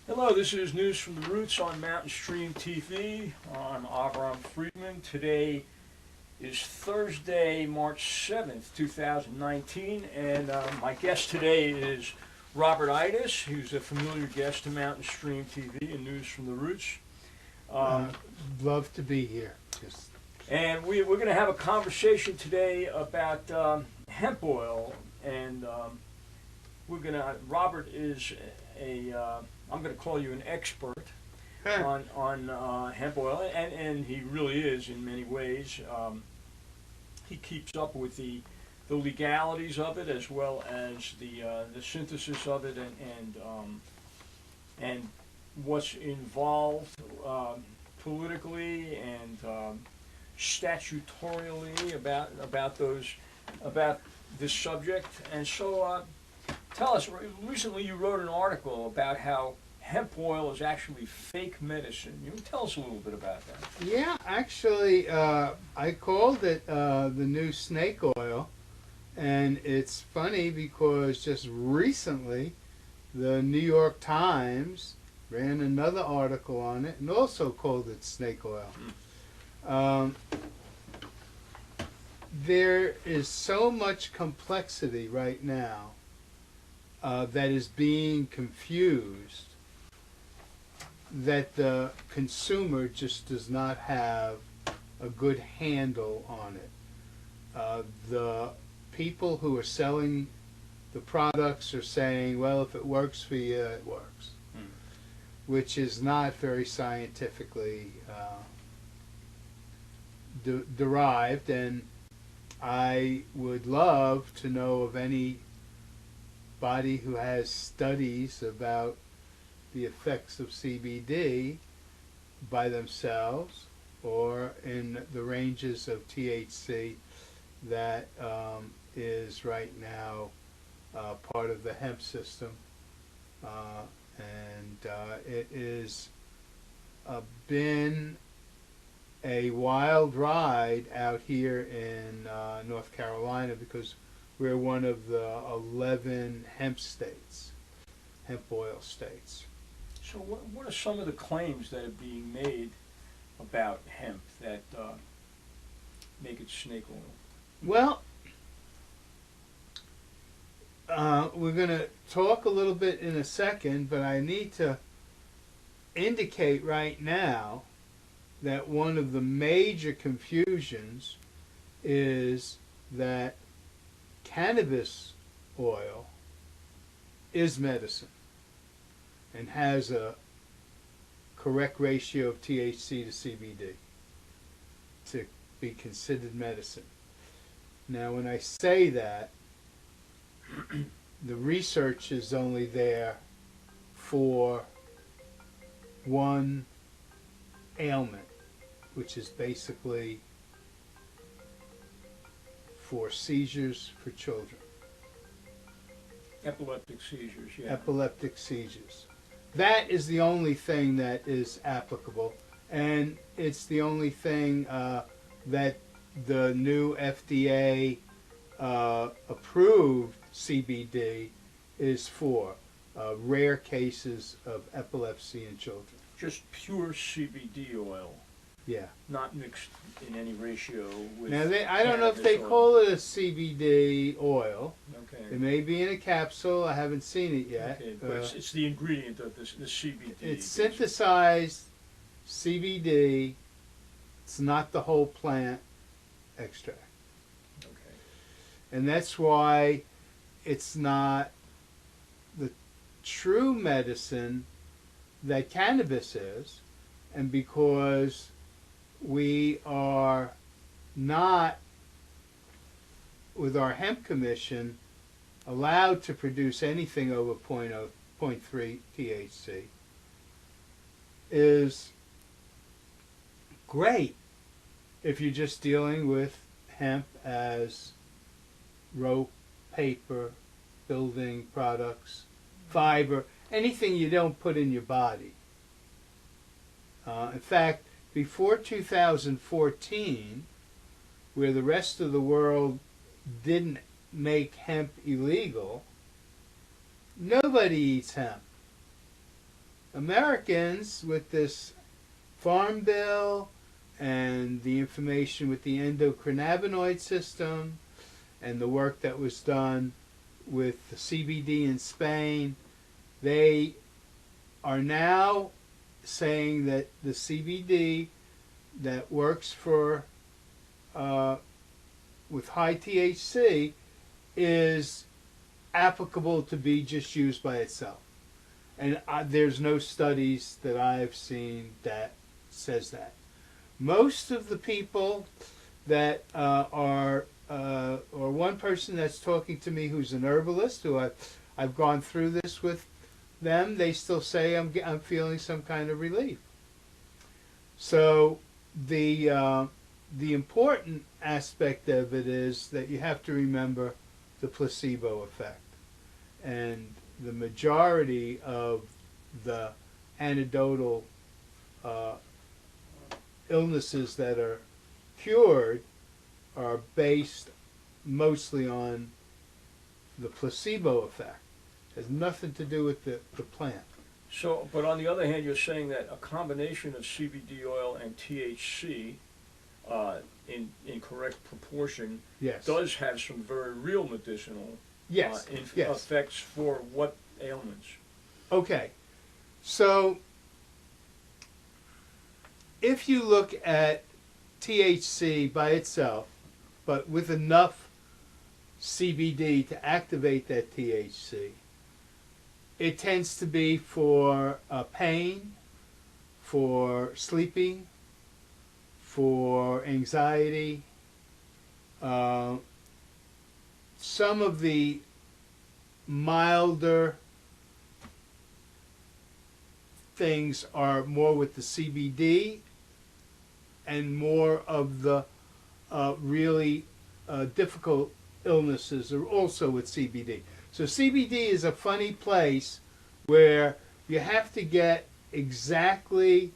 Hello, this is News from the Roots on Mountain Stream TV. I'm Avram Friedman. Today is Thursday, March 7th, 2019, and my guest today is Robert Eidus, who's a familiar guest to Mountain Stream TV and News from the Roots. Love to be here. And we're going to have a conversation today about hemp oil, and Robert is I'm going to call you an expert on hemp oil, and he really is in many ways. He keeps up with the legalities of it as well as the synthesis of it and what's involved politically and statutorily about this subject. And so tell us, recently you wrote an article about how hemp oil is actually fake medicine. You can tell us a little bit about that. Yeah, actually, I called it the new snake oil, and it's funny because just recently the New York Times ran another article on it and also called it snake oil. There is so much complexity right now that is being confused that the consumer just does not have a good handle on it. The people who are selling the products are saying, well, if it works for you, it works, which is not very scientifically derived. And I would love to know of anybody who has studies about the effects of CBD by themselves or in the ranges of THC that is right now part of the hemp system. It is been a wild ride out here in North Carolina because we're one of the 11 hemp states, hemp oil states. So what are some of the claims that are being made about hemp that make it snake oil? Well, we're going to talk a little bit in a second, but I need to indicate right now that one of the major confusions is that cannabis oil is medicine and has a correct ratio of THC to CBD to be considered medicine. Now, when I say that, the research is only there for one ailment, which is basically for seizures for children. Epileptic seizures, yeah. Epileptic seizures. That is the only thing that is applicable, and it's the only thing that the new FDA approved CBD is for, rare cases of epilepsy in children. Just pure CBD oil. Yeah. Not mixed in any ratio with Now, I don't know if they call it a CBD oil. Okay. It may be in a capsule. I haven't seen it yet. Okay, but it's the ingredient of the CBD. It's synthesized CBD. It's not the whole plant extract. Okay. And that's why it's not the true medicine that cannabis is, and because we are not, with our hemp commission, allowed to produce anything over 0.3 THC, is great if you're just dealing with hemp as rope, paper, building products, fiber, anything you don't put in your body. In fact, before 2014, where the rest of the world didn't make hemp illegal, nobody eats hemp. Americans, with this farm bill and the information with the endocannabinoid system and the work that was done with the CBD in Spain, they are now saying that the CBD that works for with high THC is applicable to be just used by itself. And there's no studies that I've seen that says that. Most of the people that or one person that's talking to me who's an herbalist, who I've gone through this with them, they still say I'm feeling some kind of relief. So the important aspect of it is that you have to remember the placebo effect. And the majority of the anecdotal illnesses that are cured are based mostly on the placebo effect. It has nothing to do with the plant. So, but on the other hand, you're saying that a combination of CBD oil and THC in correct proportion Yes. does have some very real medicinal Yes. Yes. effects for what ailments? Okay. So if you look at THC by itself, but with enough CBD to activate that THC, it tends to be for pain, for sleeping, for anxiety. Some of the milder things are more with the CBD, and more of the really difficult illnesses are also with CBD. So CBD is a funny place where you have to get exactly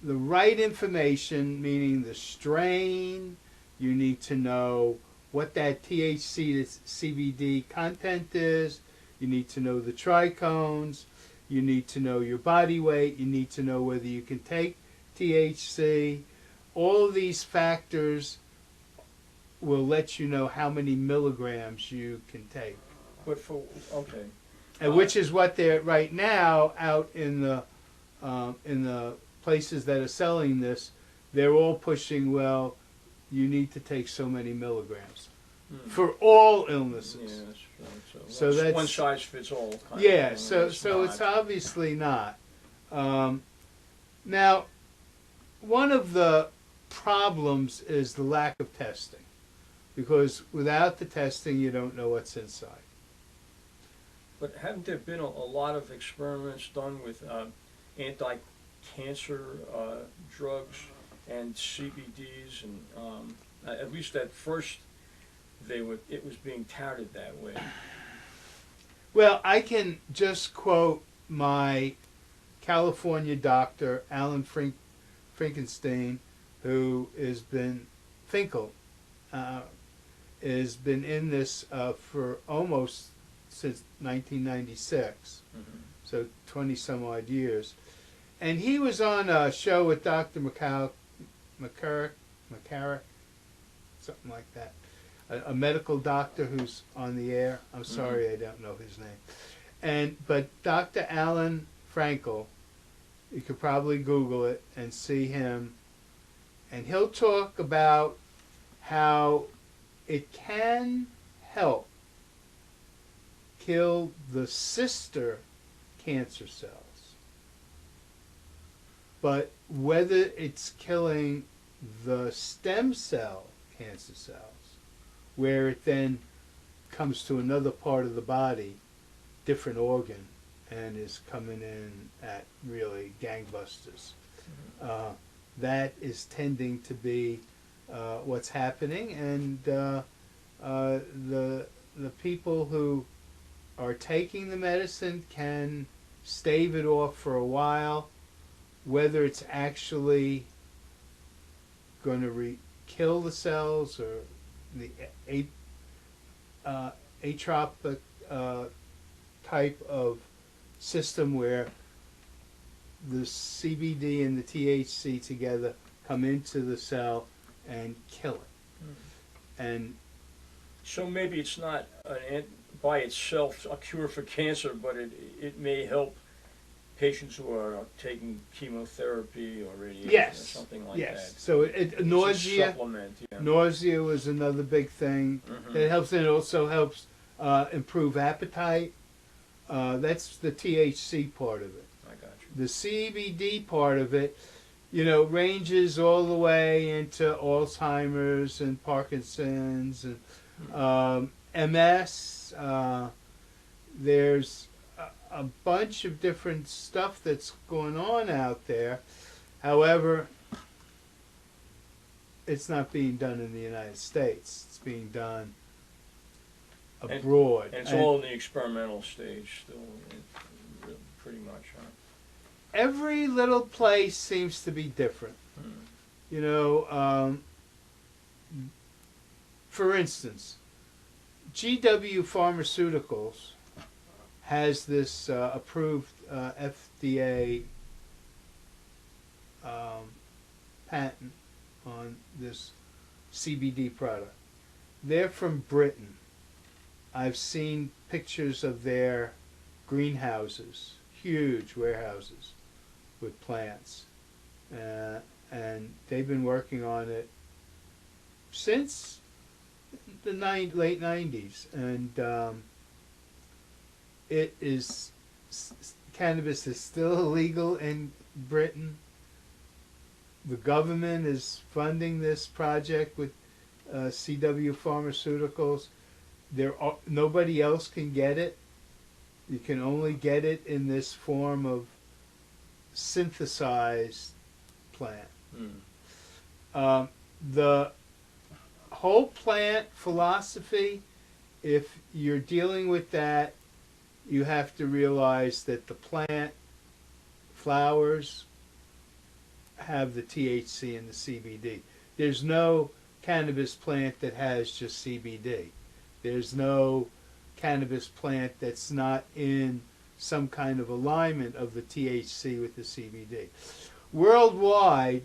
the right information, meaning the strain. You need to know what that THC to CBD content is. You need to know the trichomes. You need to know your body weight. You need to know whether you can take THC. All of these factors will let you know how many milligrams you can take. But for, okay. And which is what they're right now out in the places that are selling this. They're all pushing, well, you need to take so many milligrams for all illnesses. Yeah, that's right. So that's one size fits all. Kind Yeah, of thing, so it's obviously not. Now, one of the problems is the lack of testing, because without the testing, you don't know what's inside. But haven't there been a lot of experiments done with anti-cancer drugs and CBDs, and at least at first it was being touted that way? Well, I can just quote my California doctor, Alan Finkelstein, who has been has been in this for almost since 1996, so 20 some odd years. And he was on a show with Dr. McCarrick, something like that, a medical doctor who's on the air. I'm sorry, I don't know his name. But Dr. Alan Frankel, you could probably Google it and see him, and he'll talk about how it can help kill the sister cancer cells. But whether it's killing the stem cell cancer cells, where it then comes to another part of the body, different organ, and is coming in at really gangbusters, that is tending to be what's happening. And the people who are taking the medicine can stave it off for a while. Whether it's actually going to kill the cells, or the atropic type of system where the CBD and the THC together come into the cell and kill it. And So maybe it's not by itself a cure for cancer, but it may help patients who are taking chemotherapy or radiation or something like that. So It's nausea. a supplement, yeah. Nausea was another big thing. It helps, and it also helps improve appetite. That's the THC part of it. I got you. The CBD part of it, ranges all the way into Alzheimer's and Parkinson's and MS. There's a bunch of different stuff that's going on out there. However, it's not being done in the United States. It's being done abroad. And it's all in the experimental stage still, pretty much, huh? Every little place seems to be different. For instance, GW Pharmaceuticals has this approved FDA patent on this CBD product. They're from Britain. I've seen pictures of their greenhouses, huge warehouses with plants, and they've been working on it since the late 90s, and cannabis is still illegal in Britain. The government is funding this project with CW Pharmaceuticals. Nobody else can get it. You can only get it in this form of synthesized plant. The whole plant philosophy, if you're dealing with that, you have to realize that the plant flowers have the THC and the CBD. There's no cannabis plant that has just CBD. There's no cannabis plant that's not in some kind of alignment of the THC with the CBD. Worldwide,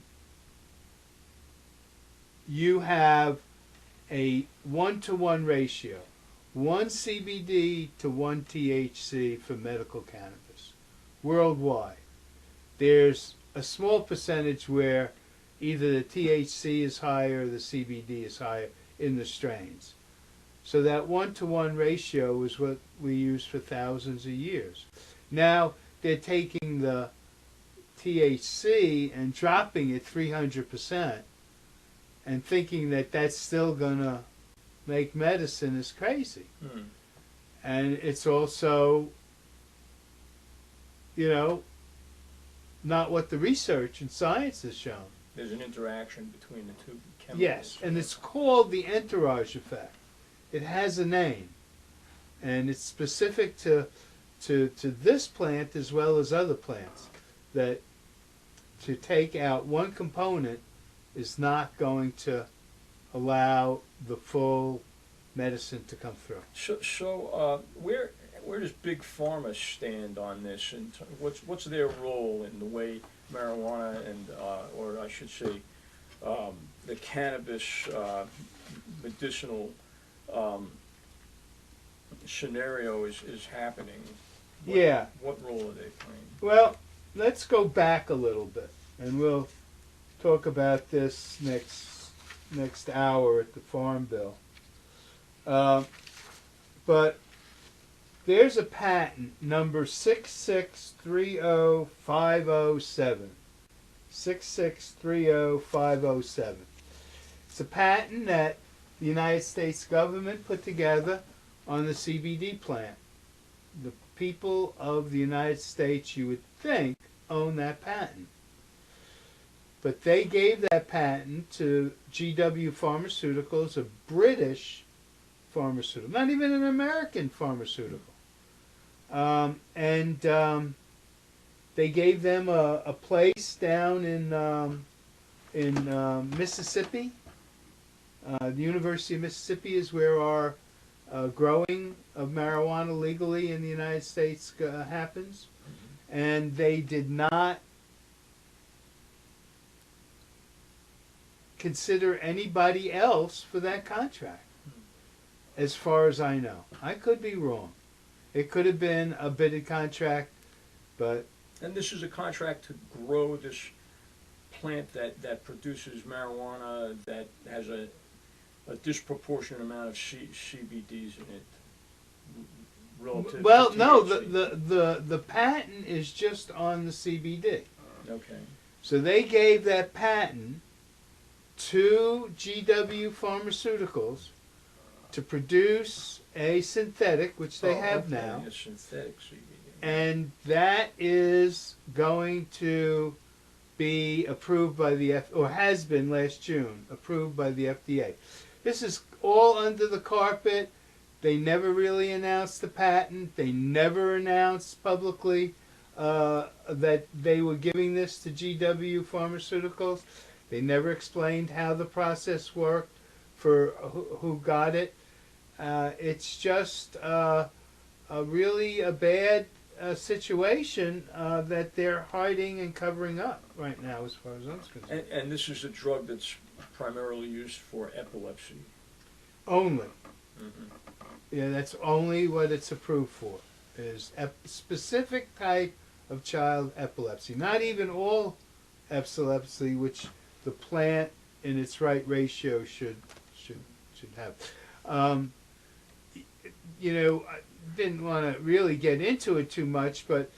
you have a 1-to-1 ratio, 1 CBD to 1 THC for medical cannabis. Worldwide. There's a small percentage where either the THC is higher or the CBD is higher in the strains. So that 1-to-1 ratio is what we use for thousands of years. Now they're taking the THC and dropping it 300% and thinking that that's still going to make medicine is crazy. And it's also, not what the research and science has shown. There's an interaction between the two chemicals. Yes, and it's called the entourage effect. It has a name, and it's specific to this plant as well as other plants, that to take out one component is not going to allow the full medicine to come through. So where does Big Pharma stand on this, and what's their role in the way marijuana and, or I should say, the cannabis medicinal scenario is happening? What role are they playing? Well, let's go back a little bit, and we'll talk about this next hour at the Farm Bill. But there's a patent number 6630507. 6630507. It's a patent that the United States government put together on the CBD plant. The people of the United States, you would think, own that patent. But they gave that patent to GW Pharmaceuticals, a British pharmaceutical, not even an American pharmaceutical. They gave them a place down in Mississippi. The University of Mississippi is where our growing of marijuana legally in the United States happens. And they did not consider anybody else for that contract, as far as I know. I could be wrong. It could have been a bidded contract, but... And this is a contract to grow this plant that produces marijuana that has a disproportionate amount of CBDs in it relative Well, to no, THC. the patent is just on the CBD. Okay. So they gave that patent to GW Pharmaceuticals to produce a synthetic, which they have now. A synthetic CBD. And that is going to be approved by the or has been last June, approved by the FDA. This is all under the carpet. They never really announced the patent. They never announced publicly that they were giving this to GW Pharmaceuticals. They never explained how the process worked for who got it. It's just really a bad situation that they're hiding and covering up right now, as far as I'm concerned. And this is a drug that's primarily used for epilepsy. Only. Mm-hmm. Yeah, that's only what it's approved for, is a specific type of child epilepsy. Not even all epilepsy, which the plant in its right ratio should have. You know, I didn't want to really get into it too much, but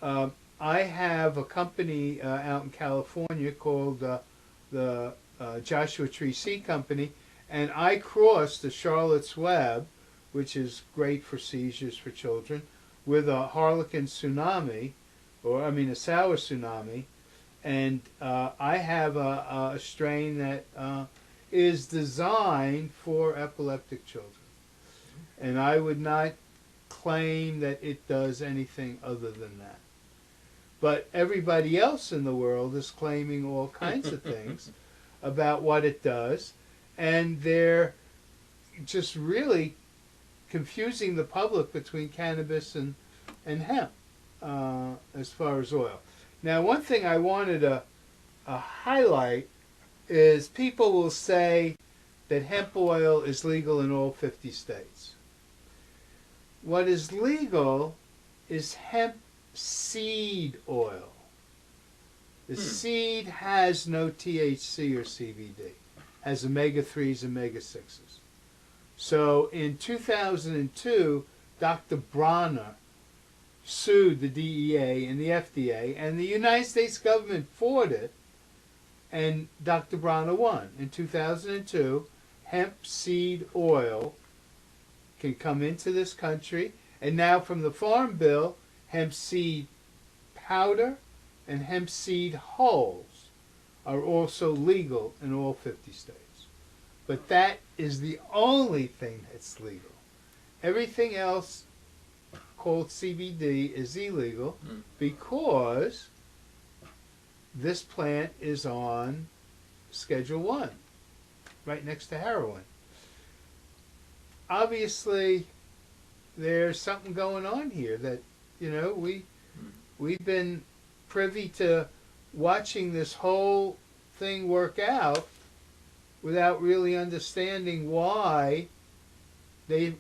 I have a company out in California called the Joshua Tree Seed Company, and I crossed the Charlotte's Web, which is great for seizures for children, with a Harlequin tsunami, a sour tsunami, and I have a strain that is designed for epileptic children. And I would not claim that it does anything other than that. But everybody else in the world is claiming all kinds of things about what it does, and they're just really confusing the public between cannabis and hemp as far as oil. Now, one thing I wanted to highlight is people will say that hemp oil is legal in all 50 states. What is legal is hemp seed oil. The seed has no THC or CBD, has omega-3s, omega-6s. So in 2002, Dr. Bronner sued the DEA and the FDA, and the United States government fought it, and Dr. Bronner won. In 2002, hemp seed oil can come into this country, and now from the Farm Bill, hemp seed powder and hemp seed hulls are also legal in all 50 states. But that is the only thing that's legal. Everything else called CBD is illegal because this plant is on Schedule 1, right next to heroin. Obviously, there's something going on here that, you know, we've been privy to watching this whole thing work out without really understanding why they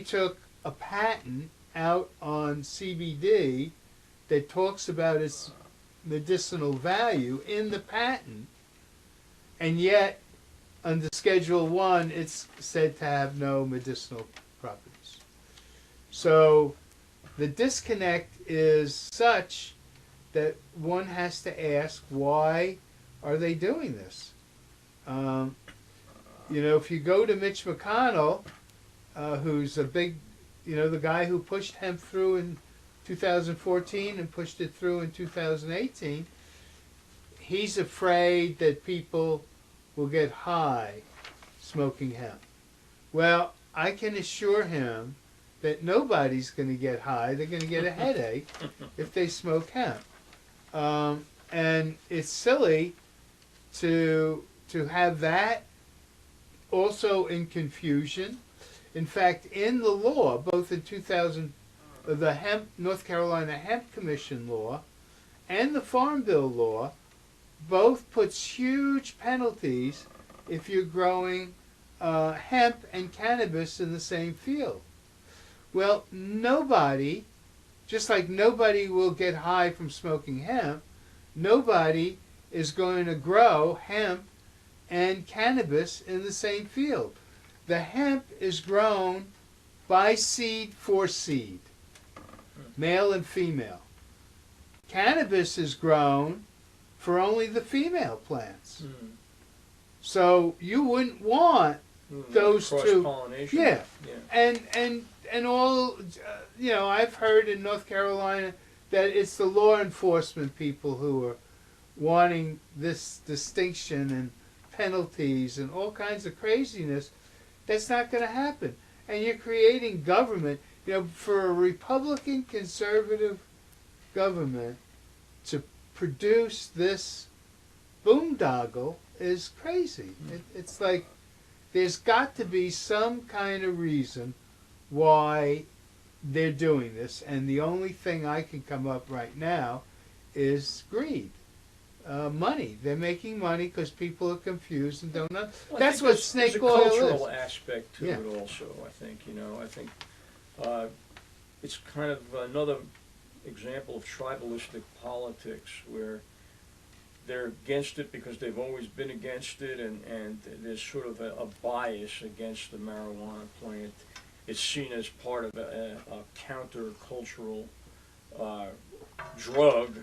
took a patent out on CBD that talks about its medicinal value in the patent, and yet under Schedule 1 it's said to have no medicinal properties. So the disconnect is such that one has to ask, why are they doing this? You know, if you go to Mitch McConnell, who's a big, you know, the guy who pushed hemp through in 2014 and pushed it through in 2018, he's afraid that people will get high smoking hemp. Well, I can assure him that nobody's going to get high. They're going to get a headache if they smoke hemp. And it's silly to have that also in confusion. In fact, in the law, both in 2000, the North Carolina Hemp Commission law and the Farm Bill law, both puts huge penalties if you're growing hemp and cannabis in the same field. Well, nobody, just like nobody will get high from smoking hemp, nobody is going to grow hemp and cannabis in the same field. The hemp is grown by seed for seed, male and female. Cannabis is grown for only the female plants. So you wouldn't want those two. Cross-pollination. Yeah. And all, I've heard in North Carolina that it's the law enforcement people who are wanting this distinction and penalties and all kinds of craziness. That's not going to happen. And you're creating government, for a Republican conservative government to produce this boondoggle is crazy. It's like there's got to be some kind of reason why they're doing this, and the only thing I can come up right now is greed. Money. They're making money because people are confused and don't know. Well, that's what snake oil is. There's a cultural aspect to it also, I think. I think it's kind of another example of tribalistic politics where they're against it because they've always been against it, and there's sort of a bias against the marijuana plant. It's seen as part of a counter-cultural drug.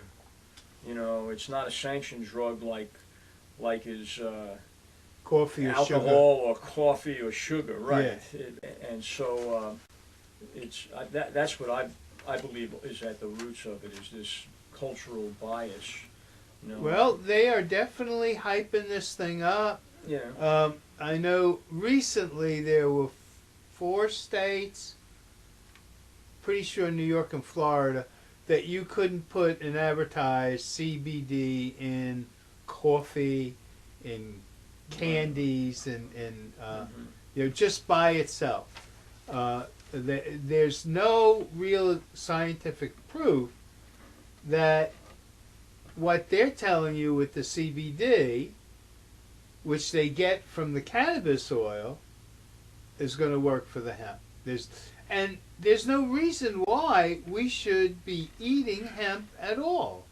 It's not a sanctioned drug like is coffee or alcohol sugar. or coffee or sugar, right? Yeah. And so that's what I believe is at the roots of it, is this cultural bias. Well, they are definitely hyping this thing up. Yeah. I know recently there were 4 states, pretty sure New York and Florida, that you couldn't put and advertise CBD in coffee, in candies, and just by itself. There's no real scientific proof that what they're telling you with the CBD, which they get from the cannabis oil, is going to work for the hemp. There's no reason why we should be eating hemp at all.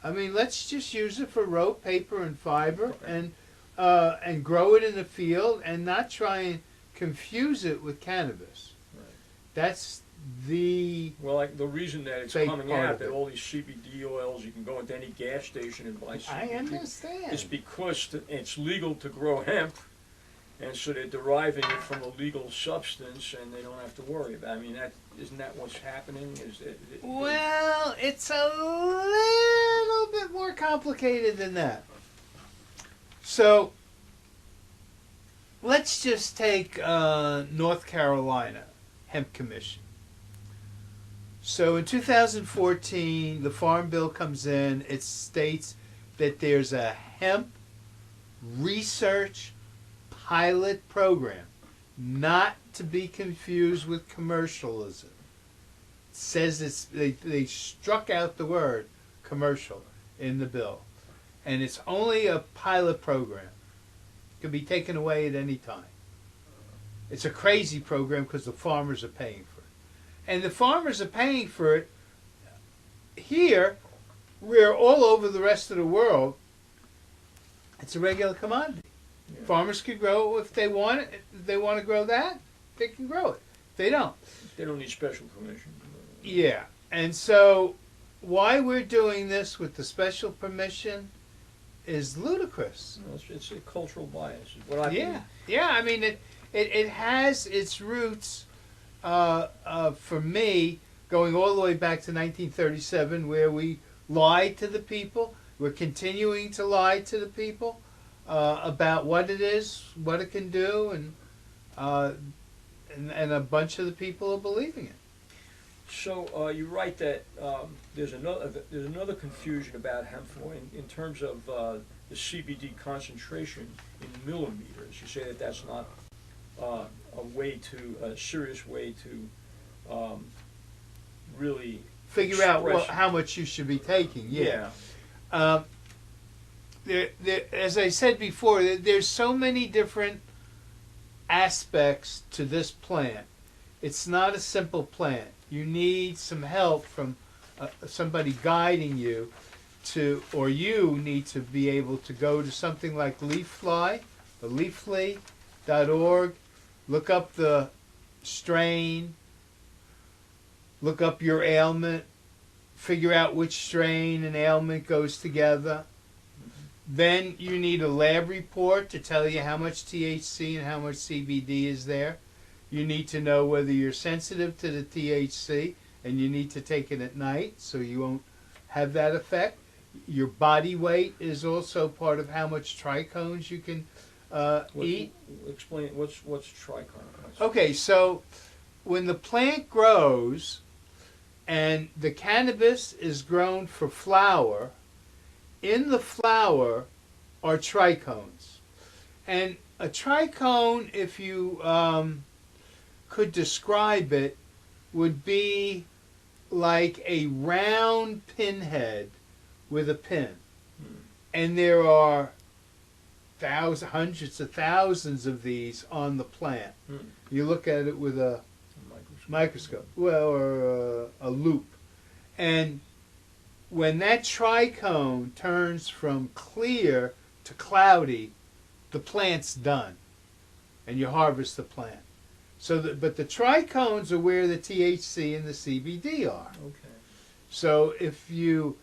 I mean, let's just use it for rope, paper, and fiber, and grow it in the field, and not try and confuse it with cannabis. Right. That's the reason that it's coming out, that it. all these CBD oils, you can go into any gas station and buy CBD. I understand. It's because it's legal to grow hemp, and so they're deriving it from a legal substance, and they don't have to worry about it. I mean, isn't that what's happening? Well, it's a little bit more complicated than that. So, let's just take North Carolina Hemp Commission. So in 2014, the Farm Bill comes in. It states that there's a hemp research pilot program, not to be confused with commercialism. It says they struck out the word commercial in the bill, and it's only a pilot program. It can be taken away at any time. It's a crazy program because the farmers are paying for it. And the farmers are paying for it here, where all over the rest of the world, it's a regular commodity. Yeah. Farmers can grow it if they want it. If they want to grow that, they can grow it. They don't. They don't need special permission. Yeah. And so why we're doing this with the special permission is ludicrous. No, it's a cultural bias, is what I believe. Yeah. I mean, it has its roots, for me, going all the way back to 1937, where we lied to the people. We're continuing to lie to the people about what it is, what it can do, and a bunch of the people are believing it. So you write that there's another confusion about hemp in terms of the CBD concentration in millimeters. You say that that's not a serious way to really figure out how much you should be taking. Yeah. as I said before, there's so many different aspects to this plant. It's not a simple plant. You need some help from somebody guiding you to, or you need to be able to go to something like Leafly, or leafly.org, look up the strain, look up your ailment, figure out which strain and ailment goes together. Then you need a lab report to tell you how much THC and how much CBD is there. You need to know whether you're sensitive to the THC, and you need to take it at night so you won't have that effect. Your body weight is also part of how much trichomes you can eat. Explain what's trichome. Okay, so when the plant grows and the cannabis is grown for flower, in the flower are trichomes. And a trichome, if you could describe it, would be like a round pinhead with a pin. And there are hundreds of thousands of these on the plant. You look at it with a microscope, well, or a loop. And when that trichome turns from clear to cloudy, the plant's done, and you harvest the plant. But the trichomes are where the THC and the CBD are. Okay. So if you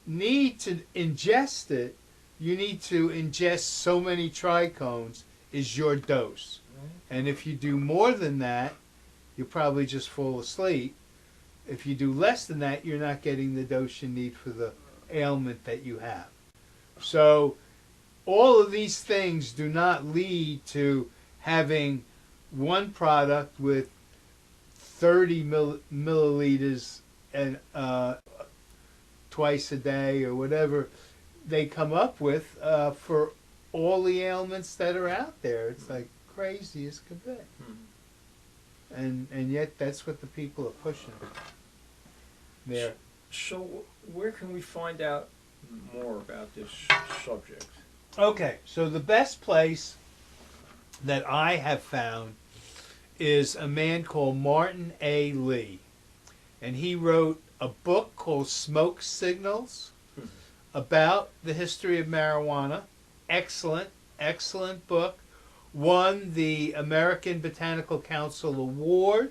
need to ingest it, you need to ingest so many trichomes is your dose. And if you do more than that, you'll probably just fall asleep. If you do less than that, you're not getting the dose you need for the ailment that you have. So all of these things do not lead to having one product with 30 milliliters and twice a day or whatever they come up with for all the ailments that are out there. It's like crazy as could be. And yet that's what the people are pushing there. So where can we find out more about this subject? Okay, so the best place that I have found is a man called Martin A. Lee. And he wrote a book called Smoke Signals about the history of marijuana. Excellent, excellent book. Won the American Botanical Council Award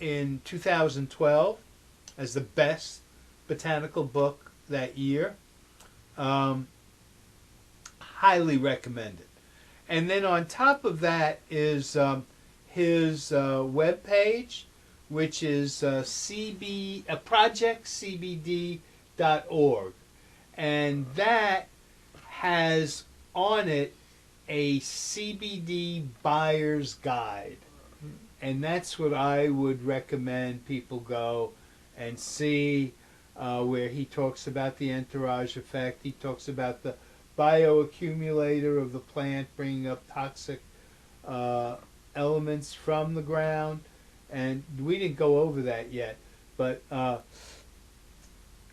in 2012 as the best botanical book that year. Highly recommended. And then on top of that is his webpage, which is projectcbd.org. And that has on it a CBD buyer's guide. And that's what I would recommend people go and see, where he talks about the entourage effect. He talks about the bioaccumulator of the plant bringing up toxic elements from the ground. And we didn't go over that yet, but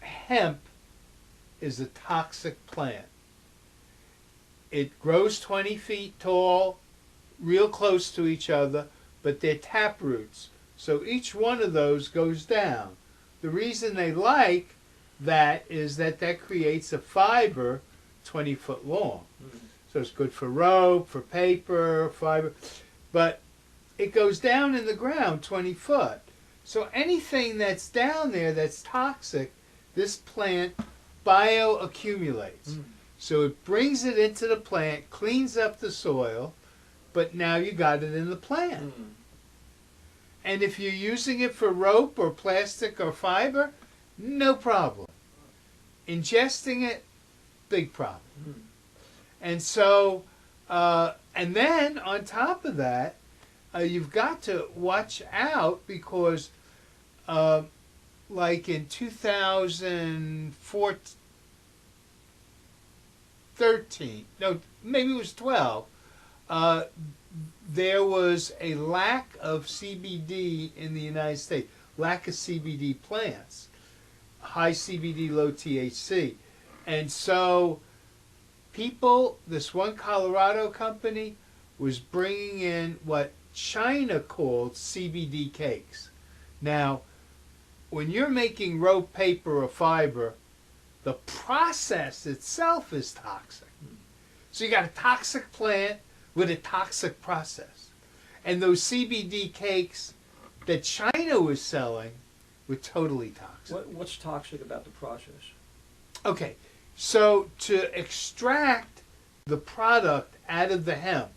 hemp is a toxic plant. It grows 20 feet tall, real close to each other, but they're tap roots. So each one of those goes down. The reason they like that is that creates a fiber 20 foot long. So it's good for rope, for paper, fiber. But it goes down in the ground 20 foot. So anything that's down there that's toxic, this plant bioaccumulates. So it brings it into the plant, cleans up the soil, but now you got it in the plant. And if you're using it for rope or plastic or fiber, no problem. Ingesting it, big problem. And so, and then on top of that, you've got to watch out because, like in 2013, no, maybe it was 12, there was a lack of CBD in the United States, lack of CBD plants, high CBD, low THC. And so this one Colorado company was bringing in what China called CBD cakes. Now, when you're making rope, paper, or fiber, the process itself is toxic. So you got a toxic plant with a toxic process. And those CBD cakes that China was selling were totally toxic. What's toxic about the process? Okay, so to extract the product out of the hemp,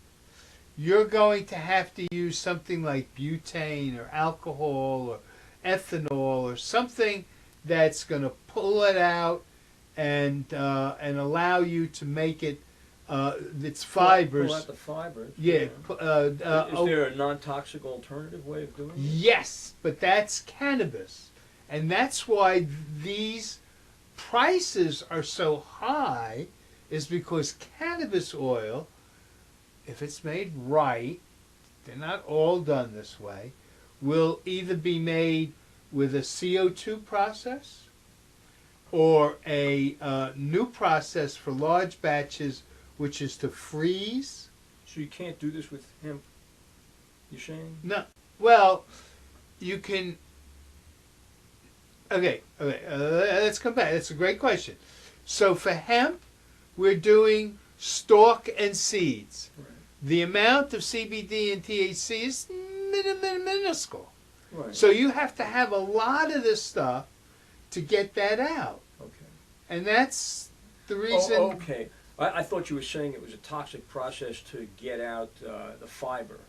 you're going to have to use something like butane or alcohol or ethanol or something that's going to pull it out and allow you to make it its fibers. Pull out the fibers. Yeah. Is there a non-toxic alternative way of doing it? Yes, but that's cannabis, and that's why these prices are so high. Is because cannabis oil, if it's made right, they're not all done this way, will either be made with a CO2 process or a new process for large batches, which is to freeze. So you can't do this with hemp, you're saying? No. Well, you can... Okay, let's come back. That's a great question. So for hemp, we're doing stalk and seeds. Right. The amount of CBD and THC is minuscule. Right. So you have to have a lot of this stuff to get that out. Okay. And that's the reason... Oh, okay. I thought you were saying it was a toxic process to get out the fiber.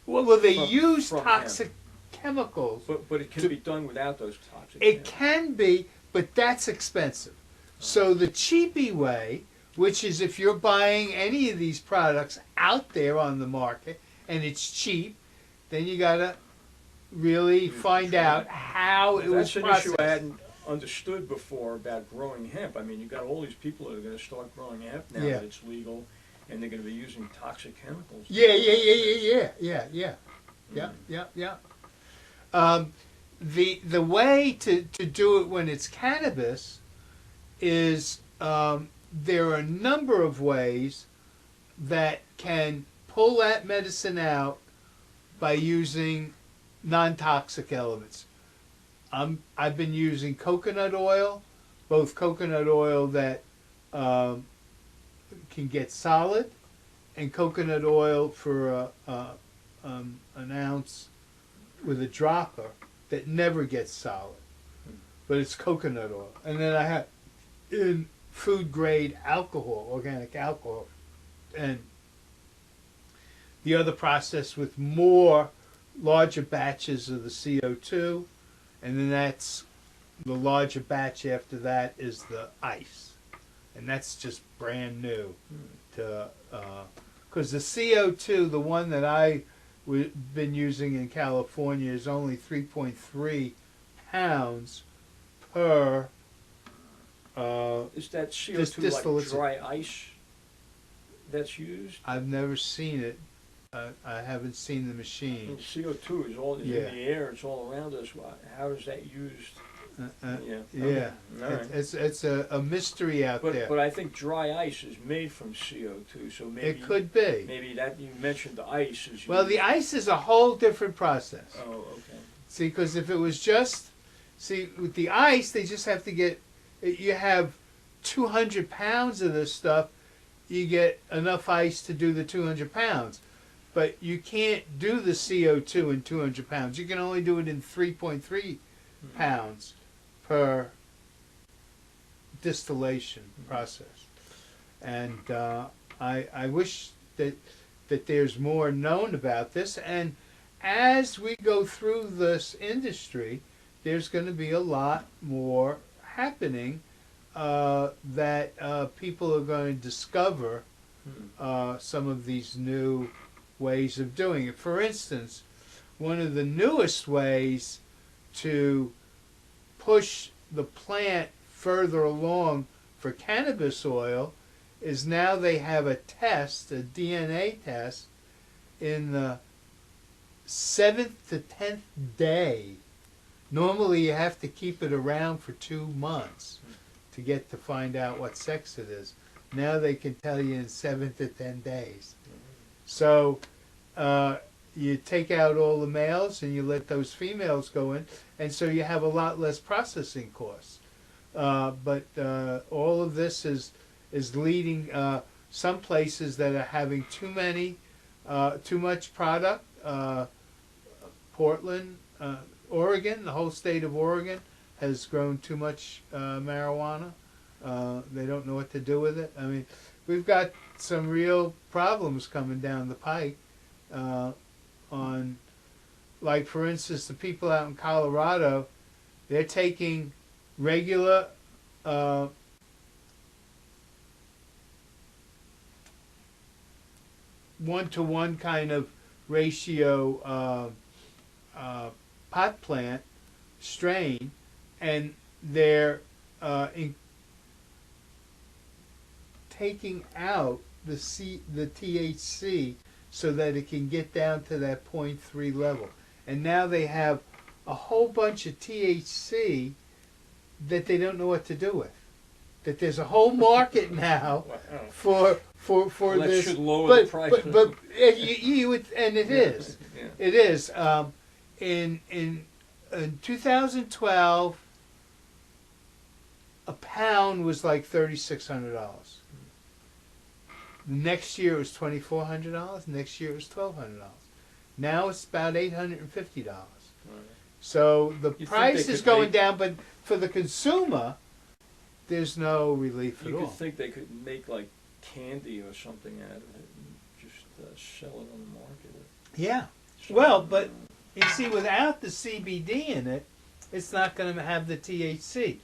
Well, they from- use from toxic chemicals. But it can To- be done without those toxic It chemicals. can be, but that's expensive. So the cheapy way, which is if you're buying any of these products out there on the market and it's cheap, then you gotta really find out how it was That's an processed. issue I hadn't understood before about growing hemp. I mean, you've got all these people that are going to start growing hemp now Yeah. that it's legal, and they're going to be using toxic chemicals. Yeah. The way to do it when it's cannabis is there are a number of ways that can pull that medicine out by using non-toxic elements. I've been using coconut oil, both coconut oil that can get solid, and coconut oil for an ounce with a dropper that never gets solid, but it's coconut oil. And then I have in food grade alcohol, organic alcohol, and the other process with more larger batches of the CO2, and then that's the larger batch after that is the ice, and that's just brand new to because the CO2, the one that I've been using in California, is only 3.3 pounds per Is that Dis- CO2 like distillate. dry ice that's used? I've never seen it. I haven't seen the I mean, machine. CO2 is all Yeah. in the air. It's all around us. How is that used? Yeah. Yeah, All right. it's a mystery out there. But I think dry ice is made from CO2, so maybe It could be. maybe that you mentioned the ice is. Well, the ice is a whole different process. Oh, okay. See, because if it was just, with the ice, they just have to get, you have 200 pounds of this stuff, you get enough ice to do the 200 pounds. But you can't do the CO2 in 200 pounds. You can only do it in 3.3 pounds per distillation process. And I wish that there's more known about this. And as we go through this industry, there's going to be a lot more happening that people are going to discover some of these new ways of doing it. For instance, one of the newest ways to push the plant further along for cannabis oil is now they have a test, a DNA test, in the 7th to 10th day. Normally you have to keep it around for 2 months to get to find out what sex it is. Now they can tell you in 7 to 10 days. So you take out all the males and you let those females go in, and so you have a lot less processing costs. But all of this is leading some places that are having too much product. Portland, Oregon, the whole state of Oregon has grown too much marijuana. They don't know what to do with it. I mean, we've got some real problems coming down the pike on, like, for instance, the people out in Colorado, they're taking regular one-to-one kind of ratio pot plant strain, and they're taking out the THC so that it can get down to that 0.3 level. And now they have a whole bunch of THC that they don't know what to do with. That there's a whole market now for Well, that this. should lower the price. But you would, and it is. Yeah. It is. In 2012, a pound was like $3,600. Next year it was $2,400. Next year it was $1,200. Now it's about $850. So the price is going down, but for the consumer, there's no relief at all. You could think they could make like candy or something out of it and just sell it on the market. Yeah. Well, but you see, without the CBD in it, it's not going to have the THC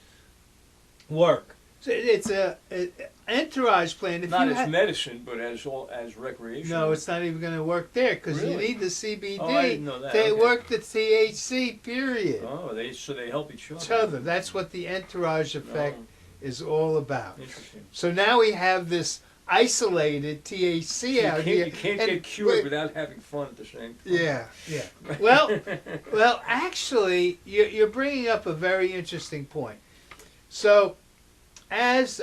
work. So it's a entourage plant. If Not you as medicine, but as recreational. No, it's not even going to work there because Really? you need the CBD Oh, I didn't know that. to Okay. work the THC. Period. Oh, so they help each other. Each other. That's what the entourage effect is all about. Interesting. So now we have this isolated THC out here. You can't and get cured without having fun at the same time. Yeah, yeah. Well, actually, you're bringing up a very interesting point. So, as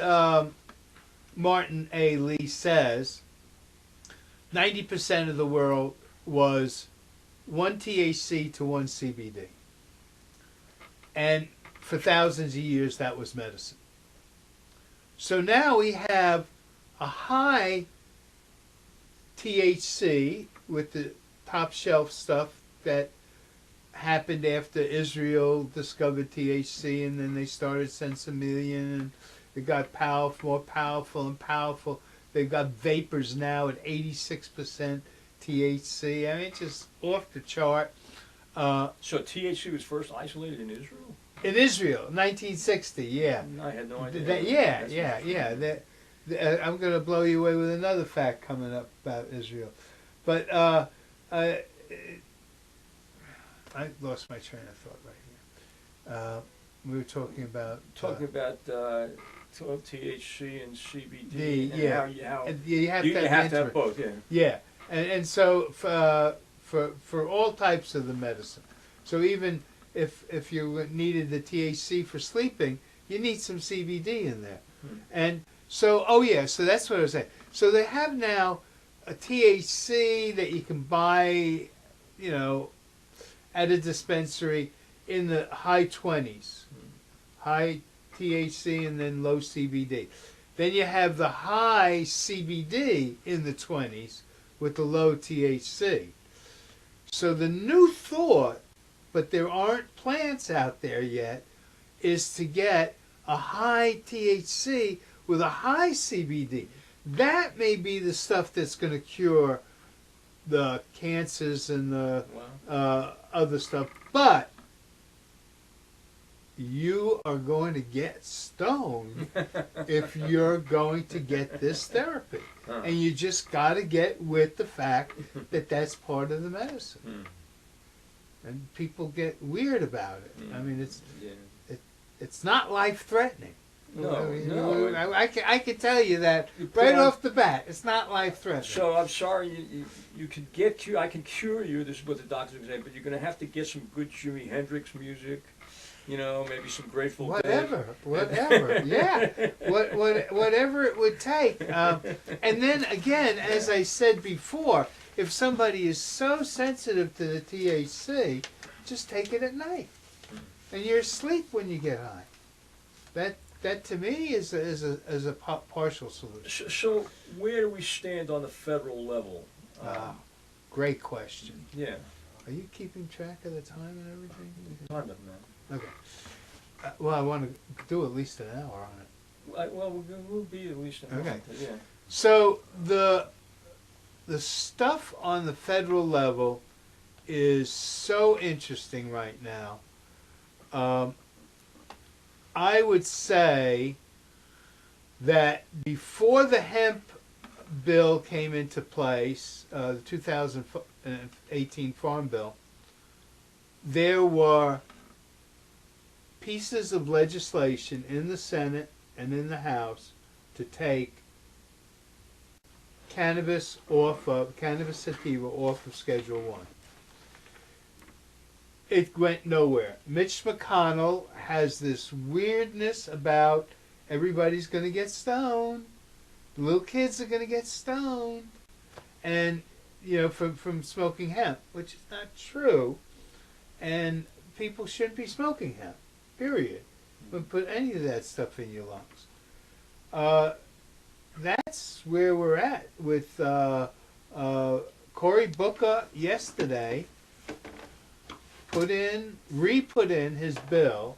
Martin A. Lee says, 90% of the world was 1 THC to 1 CBD. And for thousands of years, that was medicine. So now we have a high THC with the top shelf stuff that happened after Israel discovered THC, and then they started Sensimillion, and it got more powerful and powerful. They've got vapors now at 86% THC. I mean, it's just off the chart. So THC was first isolated in Israel? In Israel, 1960, yeah. I had no idea. I'm going to blow you away with another fact coming up about Israel. But I lost my train of thought right here. We were talking about... THC and CBD. How you have to have both, yeah. Yeah, and so for all types of the medicine. So even if you needed the THC for sleeping, you need some CBD in there. And so, so that's what I was saying. So they have now a THC that you can buy, at a dispensary in the high 20s. High THC and then low CBD. Then you have the high CBD in the 20s with the low THC. So the new thought, but there aren't plants out there yet, is to get a high THC with a high CBD. That may be the stuff that's going to cure the cancers and the other stuff. But you are going to get stoned if you're going to get this therapy. And you just got to get with the fact that that's part of the medicine. And people get weird about it. I mean, it's not life-threatening. No, I can tell you that right off the bat. It's not life-threatening. So I'm sorry, you could get cured. I can cure you. This is what the doctors say, but you're going to have to get some good Jimi Hendrix music. maybe some Grateful Dead. Whatever. Yeah, whatever it would take. And then again, as I said before, if somebody is so sensitive to the THC, just take it at night, and you're asleep when you get high. That to me is a partial solution. So where do we stand on the federal level? Great question. Yeah. Are you keeping track of the time and everything? Time doesn't matter. Okay. Well, I want to do at least an hour on it. We'll be at least an hour. Okay. Yeah. So the stuff on the federal level is so interesting right now. I would say that before the hemp bill came into place, the 2018 Farm Bill, there were pieces of legislation in the Senate and in the House to take cannabis sativa off of Schedule 1. It went nowhere. Mitch McConnell has this weirdness about everybody's going to get stoned. The little kids are going to get stoned. And, from smoking hemp, which is not true. And people shouldn't be smoking hemp, period. Don't put any of that stuff in your lungs. That's where we're at with Cory Booker yesterday re-put in his bill.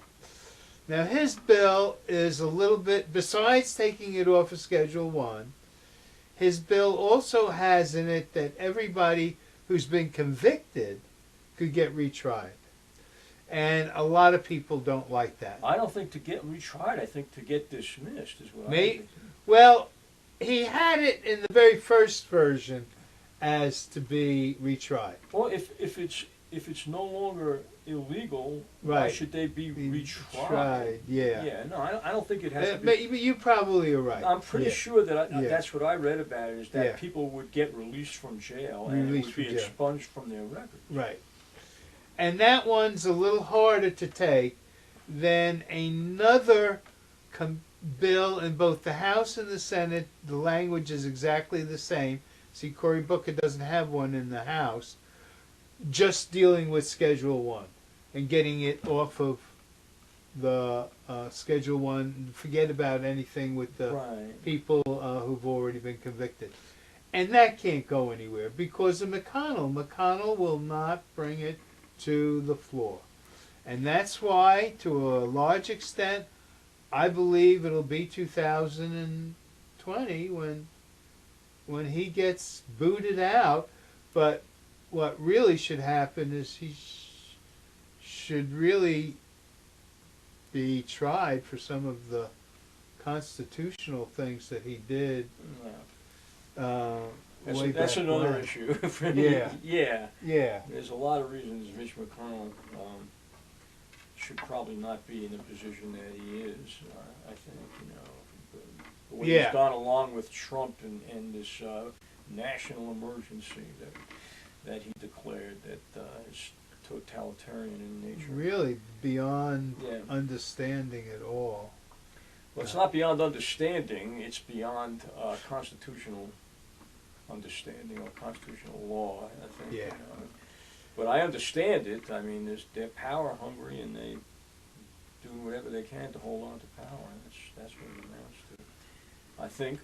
Now his bill is a little bit, besides taking it off of Schedule 1, his bill also has in it that everybody who's been convicted could get retried. And a lot of people don't like that. I don't think to get retried. I think to get dismissed is what I think. Well, he had it in the very first version as to be retried. Well, if it's no longer illegal, right, why should they be retried? Yeah. Yeah. No, I don't think it has to be. But you probably are right. I'm pretty sure that that's what I read about it, is that people would get released from jail and it would be expunged from their records. Right. And that one's a little harder to take than another bill in both the House and the Senate. The language is exactly the same. See, Cory Booker doesn't have one in the House. Just dealing with Schedule 1 and getting it off of the Schedule 1. Forget about anything with the people who've already been convicted. And that can't go anywhere because of McConnell. McConnell will not bring it to the floor. And that's why, to a large extent, I believe it'll be 2020 when he gets booted out. But what really should happen is he should really be tried for some of the constitutional things that he did. That's another issue. Yeah. There's a lot of reasons Mitch McConnell should probably not be in the position that he is. I think, the way he's gone along with Trump and this national emergency that he declared that is totalitarian in nature. Really beyond understanding at all. Well, it's not beyond understanding. It's beyond constitutional understanding or constitutional law, I think. Yeah. But I understand it. I mean, they're power hungry and they do whatever they can to hold on to power. That's what it amounts to, I think.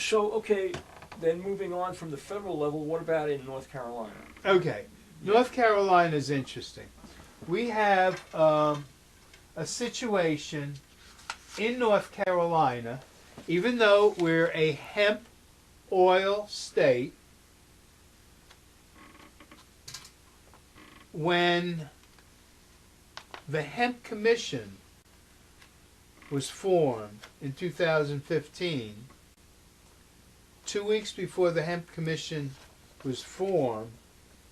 So okay, then moving on from the federal level, what about in North Carolina? Okay, North Carolina is interesting. We have a situation in North Carolina, even though we're a hemp oil state, when the Hemp Commission was formed in 2015, 2 weeks before the Hemp Commission was formed,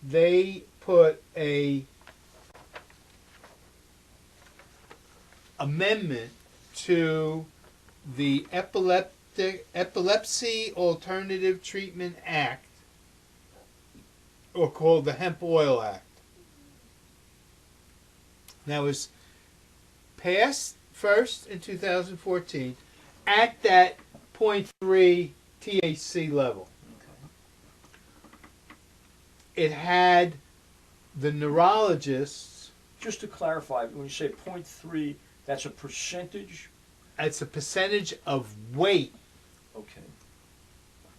they put a amendment to the Epilepsy Alternative Treatment Act, or called the Hemp Oil Act. Now, it was passed first in 2014 at that 0.3 THC level. It had the neurologists. Just to clarify, when you say 0.3, that's a percentage? It's a percentage of weight. Okay.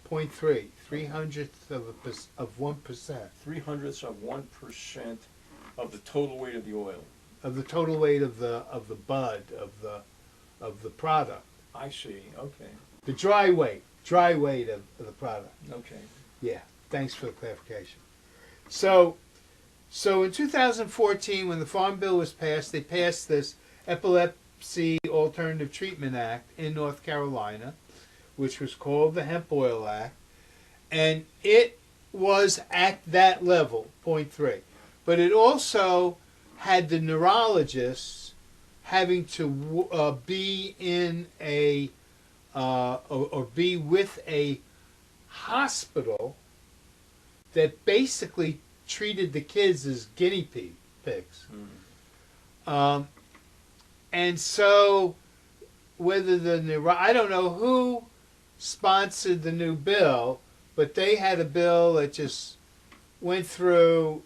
0.3, 300th of 1%. 300ths of 1% of the total weight of the oil. Of the total weight of the bud of the product. I see. Okay. The dry weight of the product. Okay. Yeah. Thanks for the clarification. So in 2014, when the Farm Bill was passed, they passed this Epilepsy Alternative Treatment Act in North Carolina, which was called the Hemp Oil Act, and it was at that level, 0.3. But it also had the neurologists having to be in a or be with a hospital that basically treated the kids as guinea pigs. And so whether I don't know who sponsored the new bill, but they had a bill that just went through,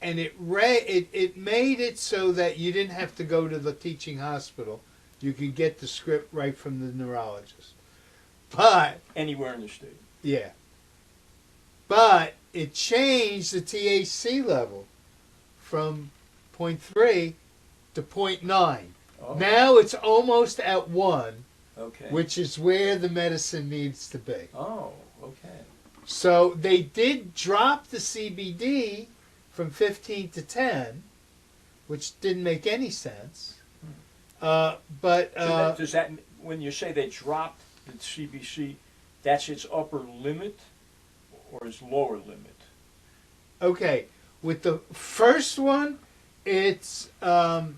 and it made it so that you didn't have to go to the teaching hospital. You could get the script right from the neurologist. But anywhere in the state. Yeah. But it changed the THC level from 0.3 to 0.9. Oh. Now it's almost at 1, Okay. which is where the medicine needs to be. Oh, okay. So they did drop the CBD from 15 to 10, which didn't make any sense. Does that, when you say they dropped the CBC, that's its upper limit or its lower limit? Okay, with the first one, it's a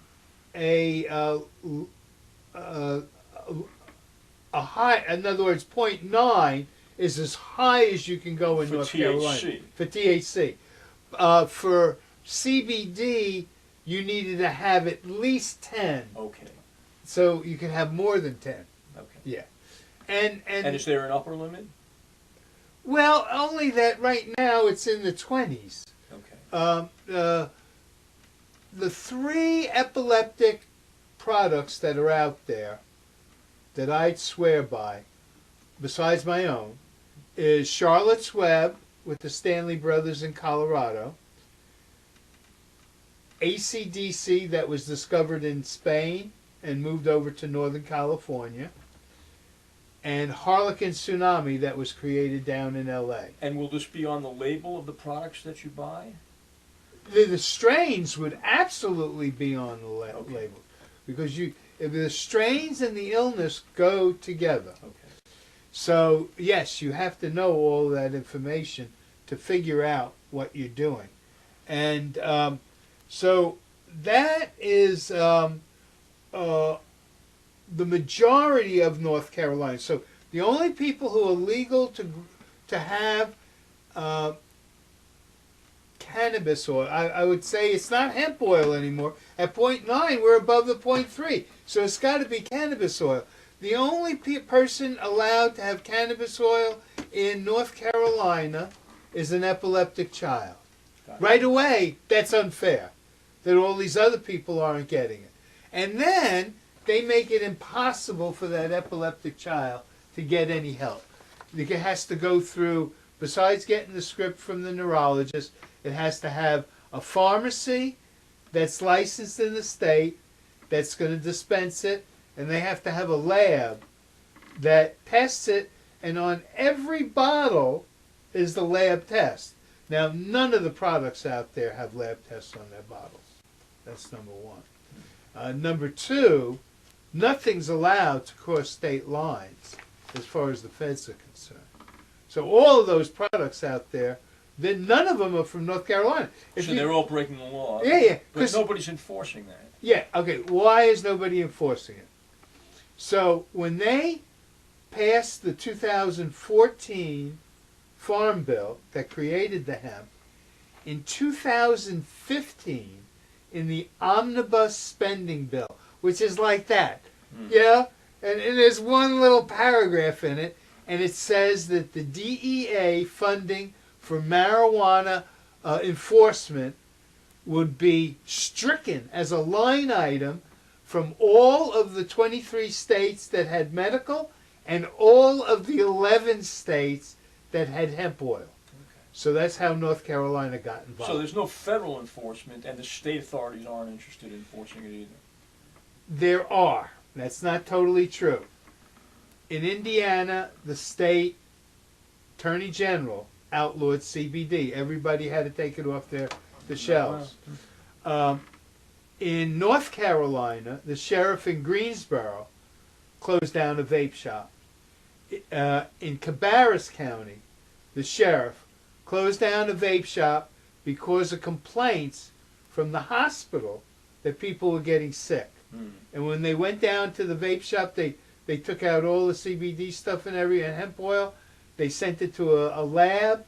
high. In other words, 0.9 is as high as you can go in For North THC. Carolina for THC. For CBD, you needed to have at least 10. Okay. So you can have more than 10. Okay. Yeah. And is there an upper limit? well, only that right now it's in the 20s. Okay. The 3 epileptic products that are out there that I'd swear by, besides my own, is Charlotte's Web with the Stanley Brothers in Colorado, ACDC that was discovered in Spain and moved over to Northern California, and Harlequin Tsunami that was created down in LA. And will this be on the label of the products that you buy? The strains would absolutely be on the Okay. label, because if the strains and the illness go together. Okay. So yes, you have to know all that information to figure out what you're doing, and so that is the majority of North Carolina. So the only people who are legal to have cannabis oil, I would say it's not hemp oil anymore. At 0.9, we're above the 0.3, so it's got to be cannabis oil. The only person allowed to have cannabis oil in North Carolina is an epileptic child. Right away, that's unfair that all these other people aren't getting it. And then they make it impossible for that epileptic child to get any help. It has to go through, besides getting the script from the neurologist, it has to have a pharmacy that's licensed in the state that's going to dispense it, and they have to have a lab that tests it, and on every bottle is the lab test. Now, none of the products out there have lab tests on their bottles. That's number one. Number two, nothing's allowed to cross state lines as far as the feds are concerned. So all of those products out there, none of them are from North Carolina. They're all breaking the law. Yeah. But nobody's enforcing that. Yeah, okay. Why is nobody enforcing it? So when they passed the 2014 Farm Bill that created the hemp, in 2015, in the omnibus spending bill, which is like that. Mm. Yeah? And there's one little paragraph in it, and it says that the DEA funding for marijuana enforcement would be stricken as a line item from all of the 23 states that had medical and all of the 11 states that had hemp oil. Okay. So that's how North Carolina got involved. So there's no federal enforcement, and the state authorities aren't interested in enforcing it either. There are. That's not totally true. In Indiana, the state attorney general outlawed CBD. Everybody had to take it off the shelves. In North Carolina, the sheriff in Greensboro closed down a vape shop. In Cabarrus County, the sheriff closed down a vape shop because of complaints from the hospital that people were getting sick. Mm. And when they went down to the vape shop, they took out all the CBD stuff and hemp oil. They sent it to a lab.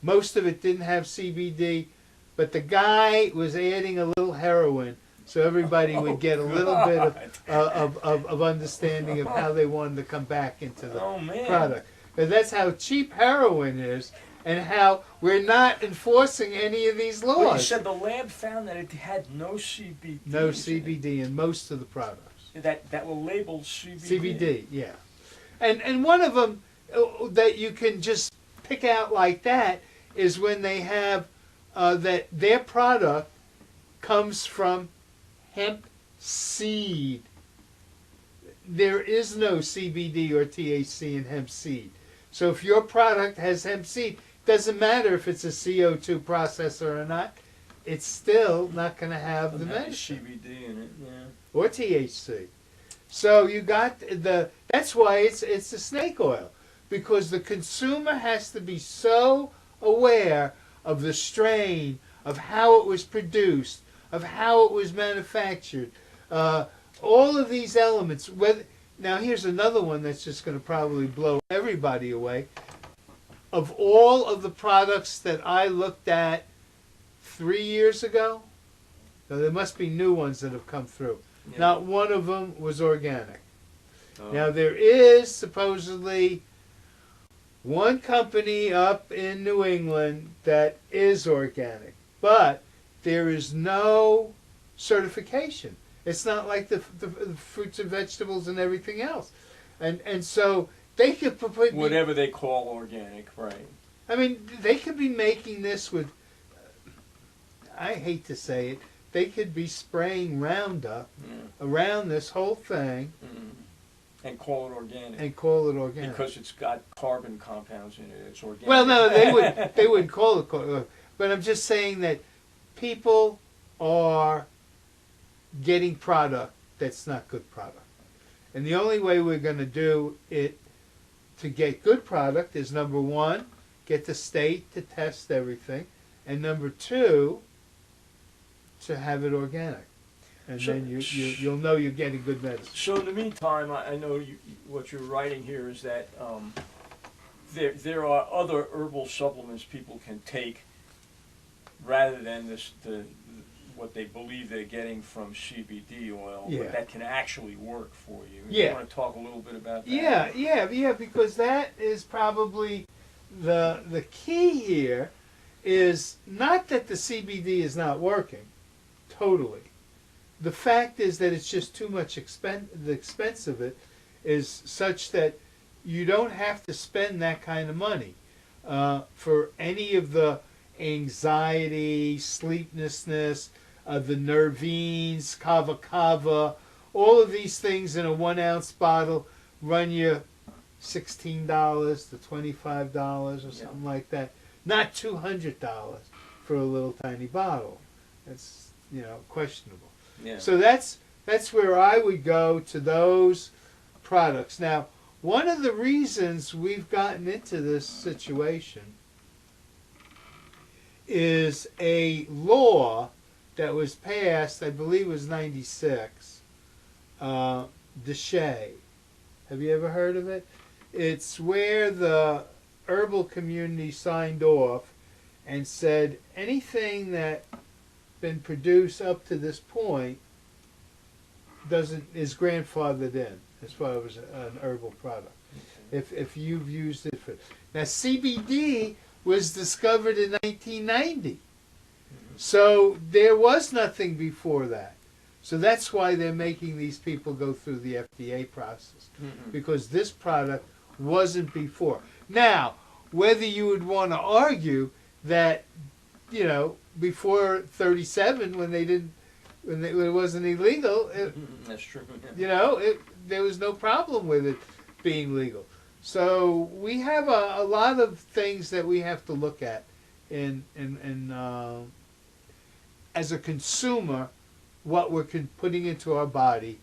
Most of it didn't have CBD, but the guy was adding a little heroin, so everybody would get a little bit of understanding of how they wanted to come back into the product. But that's how cheap heroin is, and how we're not enforcing any of these laws. Well, you said the lab found that it had no CBD. No CBD in most of the products. That were labeled CBD. CBD, yeah. And one of them that you can just pick out like that is when they have that their product comes from hemp seed. There is no CBD or THC in hemp seed. So if your product has hemp seed, doesn't matter if it's a CO2 processor or not, it's still not going to have the medicine. CBD in it, yeah. Or THC. So you got that's why it's a snake oil, because the consumer has to be so aware of the strain, of how it was produced, of how it was manufactured, all of these elements. Now here's another one that's just going to probably blow everybody away. Of all of the products that I looked at 3 years ago, now there must be new ones that have come through. Yeah. Not one of them was organic. Oh. Now there is supposedly one company up in New England that is organic, but there is no certification. It's not like the fruits and vegetables and everything else. And so they could put whatever they call organic, right? I mean, they could be making this with, I hate to say it, they could be spraying Roundup around this whole thing. And call it organic. Because it's got carbon compounds in it. It's organic. Well, no, they wouldn't call it. But I'm just saying that people are getting product that's not good product. And the only way we're going to do it to get good product is, number one, get the state to test everything, and number two, to have it organic. And So- then you'll know you're getting good medicine. So in the meantime, I know what you're writing here is that there are other herbal supplements people can take rather than what they believe they're getting from CBD oil, Yeah. but that can actually work for you. Yeah. You want to talk a little bit about that? Yeah, because that is probably the key here is not that the CBD is not working, totally. The fact is that it's just too much the expense of it is such that you don't have to spend that kind of money for any of the anxiety, sleeplessness, the nervines, kava, all of these things in a 1 ounce bottle run you $16 to $25 or something like that. Not $200 for a little tiny bottle. That's questionable. Yeah. So that's where I would go to those products. Now, one of the reasons we've gotten into this situation is a law that was passed, I believe it was 96, DSHEA. Have you ever heard of it? It's where the herbal community signed off and said anything that been produced up to this point is grandfathered in as far as an herbal product. If you've used it for now, CBD was discovered in 1990, so there was nothing before that. So that's why they're making these people go through the FDA process, because this product wasn't before. Now, whether you would want to argue that, you know, before 37, when it wasn't illegal, That's true. you know, there was no problem with it being legal. So we have a lot of things that we have to look at in as a consumer. What we're putting into our body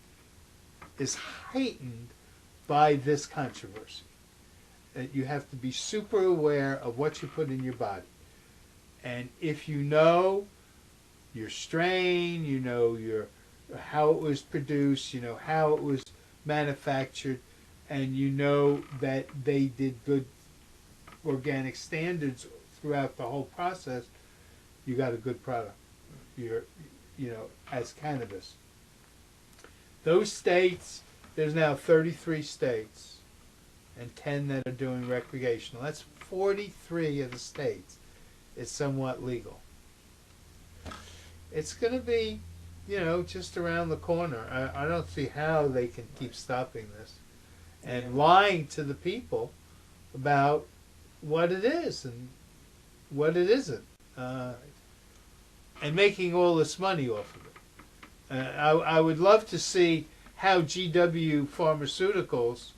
is heightened by this controversy. You have to be super aware of what you put in your body. And if you know your strain, you know how it was produced, you know how it was manufactured, and you know that they did good organic standards throughout the whole process, you got a good product. As cannabis. Those states, there's now 33 states and 10 that are doing recreational. That's 43 of the states. It's somewhat legal. It's going to be, just around the corner. I don't see how they can keep stopping this and lying to the people about what it is and what it isn't, and making all this money off of it. I would love to see how GW Pharmaceuticals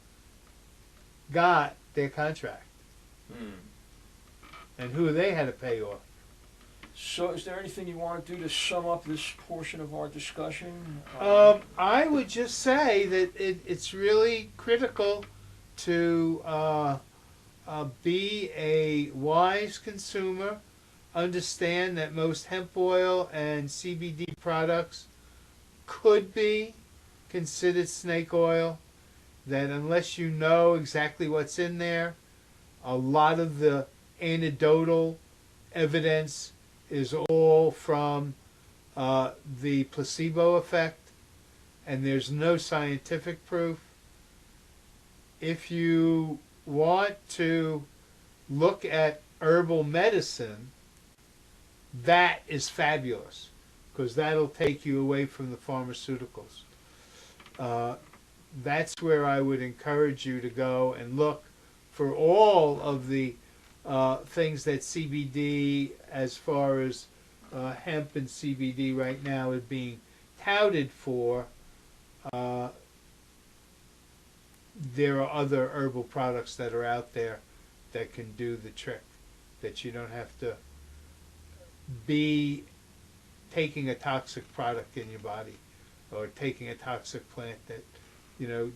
got their contract and who they had to pay off. So is there anything you want to do to sum up this portion of our discussion? I would just say that it's really critical to be a wise consumer, understand that most hemp oil and CBD products could be considered snake oil, that unless you know exactly what's in there, a lot of the anecdotal evidence is all from the placebo effect, and there's no scientific proof. If you want to look at herbal medicine, that is fabulous, because that'll take you away from the pharmaceuticals. That's where I would encourage you to go and look for all of the things that CBD, as far as hemp and CBD right now, is being touted for. There are other herbal products that are out there that can do the trick, that you don't have to be taking a toxic product in your body or taking a toxic plant that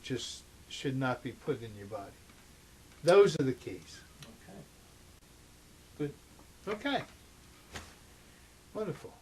just should not be put in your body. Those are the keys. Okay. Good. Okay. Wonderful.